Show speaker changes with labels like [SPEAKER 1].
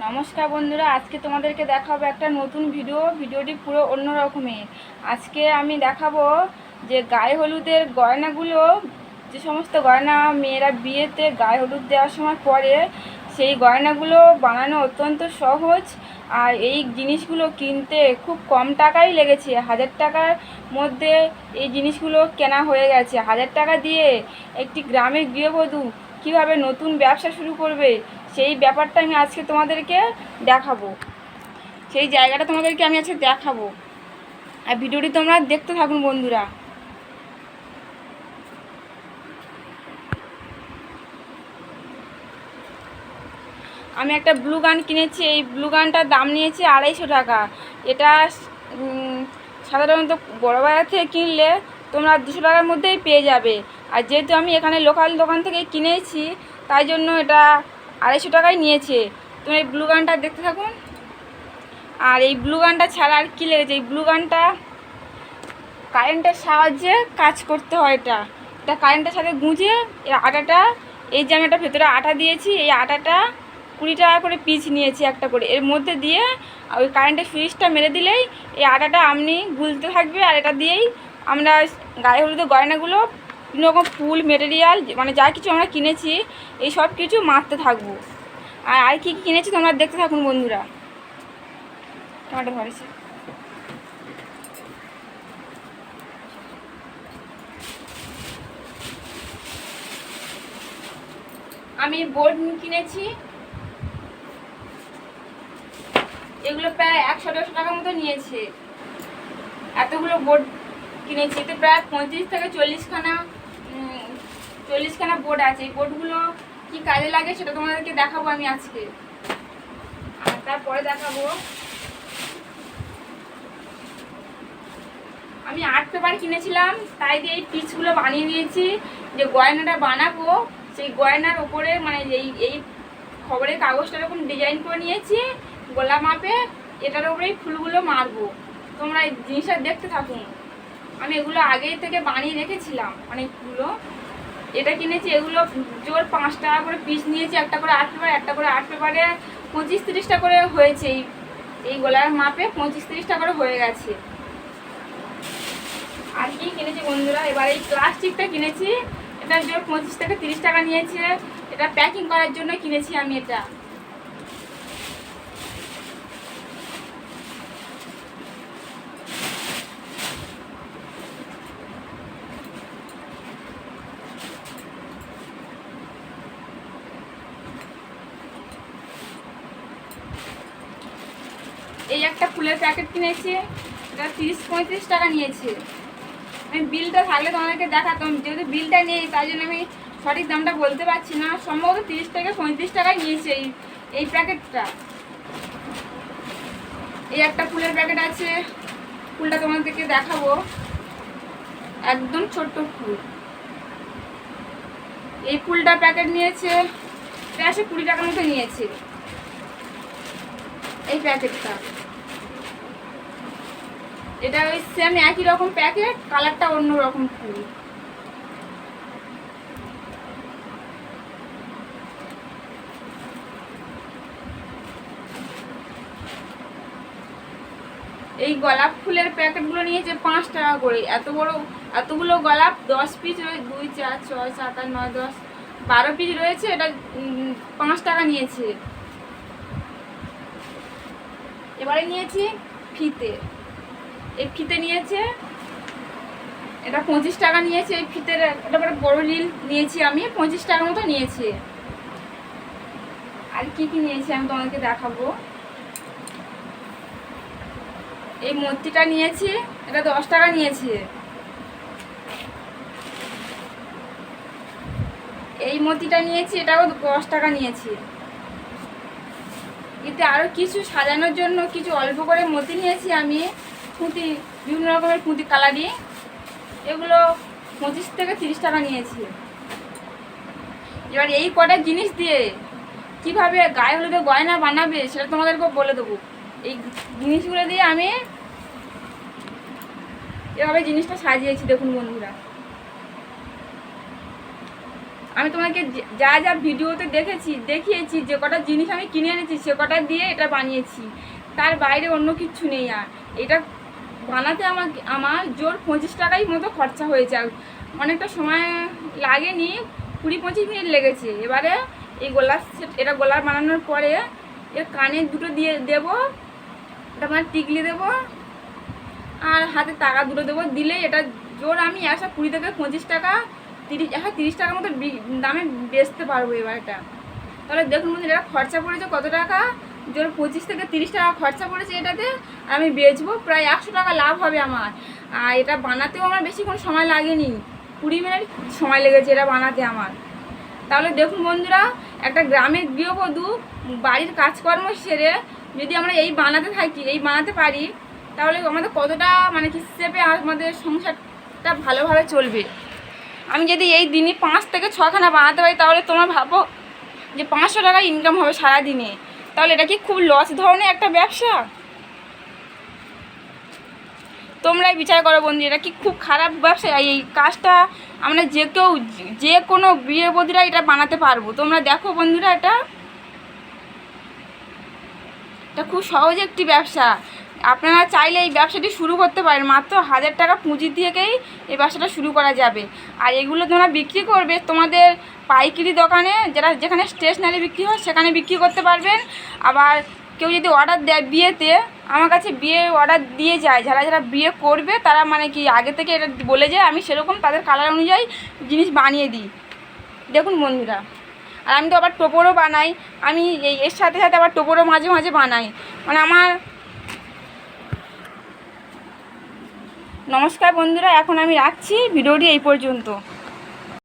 [SPEAKER 1] নমস্কার বন্ধুরা, আজকে তোমাদেরকে দেখাবো একটা নতুন ভিডিওটি পুরো অন্য রকমের। আজকে আমি দেখাবো যে গায়ে হলুদের গয়নাগুলো, যে সমস্ত গয়না মেয়েরা বিয়েতে গায়ে হলুদ দেওয়ার সময় পরে, সেই গয়নাগুলো বানানো অত্যন্ত সহজ। আর এই জিনিসগুলো কিনতে খুব কম টাকাই লেগেছে, 1000 টাকার মধ্যে এই জিনিসগুলো কেনা হয়ে গেছে। 1000 টাকা দিয়ে একটি গ্রামের গৃহবধূ কীভাবে নতুন ব্যবসা শুরু করবে, সেই ব্যাপারটা আমি আজকে তোমাদেরকে দেখাবো। সেই জায়গাটা তোমাদেরকে আমি আজকে দেখাবো, আর ভিডিওটি তোমরা দেখতে থাকুন বন্ধুরা। আমি একটা ব্লু গান কিনেছি। এই ব্লু গানটার দাম নিয়েছে 250 টাকা। এটা সাধারণত বড় বাজার থেকে কিনলে তোমরা 200 টাকার মধ্যেই পেয়ে যাবে। আর যেহেতু আমি এখানে লোকাল দোকান থেকে কিনেছি, তাই জন্য এটা 250 টাকায় নিয়েছে। তুমি এই ব্লু গানটা দেখতে থাকুন। আর এই ব্লু গানটা ছাড়া আর কী লেগেছে, এই ব্লু গানটা কারেন্টের সাহায্যে কাজ করতে হয়। এটা কারেন্টের সাথে গুঁজে এই আটাটা, এই যে আমি একটা ভেতরে আটা দিয়েছি, এই আটাটা 20 টাকা করে পিস নিয়েছি একটা করে। এর মধ্যে দিয়ে ওই কারেন্টের সুইচটা মেরে দিলেই এই আটাটা আপনি গুলতে থাকবে। আর এটা দিয়েই আমরা গায়ে হলুদের গয়নাগুলো, বিভিন্ন রকম ফুল, মেটেরিয়াল, মানে যা কিছু আমরা কিনেছি এই সব কিছু মারতে থাকবো। আর কী কী কিনেছি তোমরা দেখতে থাকুন বন্ধুরা। টমেটো ধরেছে। আমি বোর্ড কিনেছি, এগুলো প্রায় 100-150 টাকার মতো নিয়েছে। এতগুলো বোর্ড কিনেছি, এতে প্রায় 35 থেকে 40খানা বোর্ড আছে। এই বোর্ডগুলো কি কাজে লাগে সেটা তোমাদেরকে দেখাবো আমি আজকে। আর তারপরে দেখাবো আমি আর্ট পেপার কিনেছিলাম, তাই দিয়ে এই পিসগুলো বানিয়ে নিয়েছি। যে গয়নাটা বানাবো সেই গয়নার ওপরে, মানে এই খবরের কাগজটা এরকম ডিজাইন করে নিয়েছি গোলা মাপে, এটার উপরেই ফুলগুলো মারবো। তোমরা এই জিনিসটা দেখতে থাকুন। আমি এগুলো আগেই থেকে বানিয়ে রেখেছিলাম অনেকগুলো। এটা কিনেছি, এগুলো জোর 5 টাকা করে পিস নিয়েছি। একটা করে আর্ট পেপার, একটা করে আর্ট পেপারে 25-30টা করে হয়েছে। এই গোলার মাপে 25-30টা করে হয়ে গেছে। আর কি কিনেছি বন্ধুরা, এবার এই প্লাস্টিকটা কিনেছি। এটা জোর 25 থেকে 30 টাকা নিয়েছে। এটা প্যাকিং করার জন্য কিনেছি আমি। এটা এই একটা ফুলের প্যাকেট কিনেছি, এটা 30-35 টাকা নিয়েছে। আমি বিলটা থাকলে তোমাদেরকে দেখাতাম, যেহেতু বিলটা নেই তাই জন্য আমি সঠিক দামটা বলতে পারছি না। সম্ভবত 30 থেকে 35 টাকায় নিয়েছে এই প্যাকেটটা। এই একটা ফুলের প্যাকেট আছে, ফুলটা তোমাদেরকে দেখাবো। একদম ছোট্ট ফুল। এই ফুলটা প্যাকেট নিয়েছে প্রায় 20 টাকার মতো নিয়েছে এই প্যাকেটটা। এটা ওই সেম একই রকম প্যাকেট, কালারটা অন্য রকম ফুল। এই গোলাপ ফুলের প্যাকেটগুলো নিয়েছে 5 টাকা করে। এতগুলো গোলাপ 10 পিস, 2, 4, 6, 7, 8, 9, 10, 12 পিস রয়েছে। এটা 5 টাকা নিয়েছে। এবারে নিয়েছি ফিতে। এই ফিতে নিয়েছে, এটা 25 টাকা নিয়েছে। এই ফিতের একটা বড় রিল নিয়েছি আমি, 25 টাকার মতো নিয়েছে। আর কি কি নিয়েছি আমি তোমাদেরকে দেখাবো। এই মূর্তিটা নিয়েছি, এটা 10 টাকা নিয়েছে। এই মূর্তিটা নিয়েছি, এটাও 10 টাকা নিয়েছি। এতে আরও কিছু সাজানোর জন্য কিছু অল্প করে মূর্তি নিয়েছি আমি, পুঁতি, বিভিন্ন রকমের পুঁতি কালারিং। এগুলো 25 থেকে 30 টাকা নিয়েছি। এবার এই কটা জিনিস দিয়ে কিভাবে গায়ে হলুদে গয়না বানাবে সেটা তোমাদেরকেও বলে দেবো। এই জিনিসগুলো দিয়ে আমি এভাবে জিনিসটা সাজিয়েছি, দেখুন বন্ধুরা। আমি তোমাকে যা যা ভিডিওতে দেখিয়েছি, যে কটা জিনিস আমি কিনে এনেছি সে কটা দিয়ে এটা বানিয়েছি, তার বাইরে অন্য কিছু নেই। আর এটা বানাতে আমার জোর 25 টাকাই মতো খরচা হয়েছে। আর অনেকটা সময় লাগেনি, 20-25 মিনিট লেগেছে। এবারে এই গলার সেট, এটা গলার বানানোর পরে এর কানে দুটো দিয়ে দেবো, এটা মানে টিকলি দেবো, আর হাতে টাকা দুটো দেবো। দিলেই এটা জোর আমি 120 থেকে 25 টাকা, 30 টাকার মতো দামে বেচতে পারবো এবার এটা। তাহলে দেখুন বন্ধু, এটা খরচা পড়েছে কত টাকা, জোর 25 থেকে 30 টাকা খরচা পড়েছে এটাতে। আমি বেচবো, প্রায় 100 টাকা লাভ হবে আমার। আর এটা বানাতেও আমার বেশিক্ষণ সময় লাগেনি, 20 মিনিট সময় লেগেছে এটা বানাতে আমার। তাহলে দেখুন বন্ধুরা, একটা গ্রামের গৃহবধূ বাড়ির কাজকর্ম সেরে যদি আমরা এই বানাতে পারি, তাহলে আমাদের কতটা মানে হিসেবে আমাদের সংসারটা ভালোভাবে চলবে। আমি যদি এই দিনে 5 থেকে 6খানা বানাতে পারি, তাহলে তোমরা ভাবো যে 500 টাকা ইনকাম হবে সারাদিনে। তাহলে এটা কি খুব লস ধরনের একটা ব্যবসা? তোমরাই বিচার করো বন্ধু, এটা কি খুব খারাপ ব্যবসা? এই কাজটা আমরা যে কোনো গৃহবধূরা এটা বানাতে পারবো। তোমরা দেখো বন্ধুরা, এটা খুব সহজ একটি ব্যবসা। আপনারা চাইলে এই ব্যবসাটি শুরু করতে পারেন, মাত্র 1000 টাকা পুঁজি থেকেই এই ব্যবসাটা শুরু করা যাবে। আর এগুলো তোমরা বিক্রি করবে তোমাদের পাইকারি দোকানে, যেখানে স্টেশনারি বিক্রি হয় সেখানে বিক্রি করতে পারবেন। আবার কেউ যদি অর্ডার দেয় বিয়েতে, আমার কাছে বিয়ের অর্ডার দিয়ে যায়, যারা বিয়ে করবে তারা মানে কি আগে থেকে এটা বলে যায়, আমি সেরকম তাদের কালার অনুযায়ী জিনিস বানিয়ে দিই। দেখুন বন্ধুরা, আর আমি তো আবার টোপরও বানাই। আমি এর সাথে সাথে আবার টোপরও মাঝে মাঝে বানাই। মানে আমার নমস্কার বন্ধুরা, এখন আমি রাখছি, ভিডিওটি এই পর্যন্ত।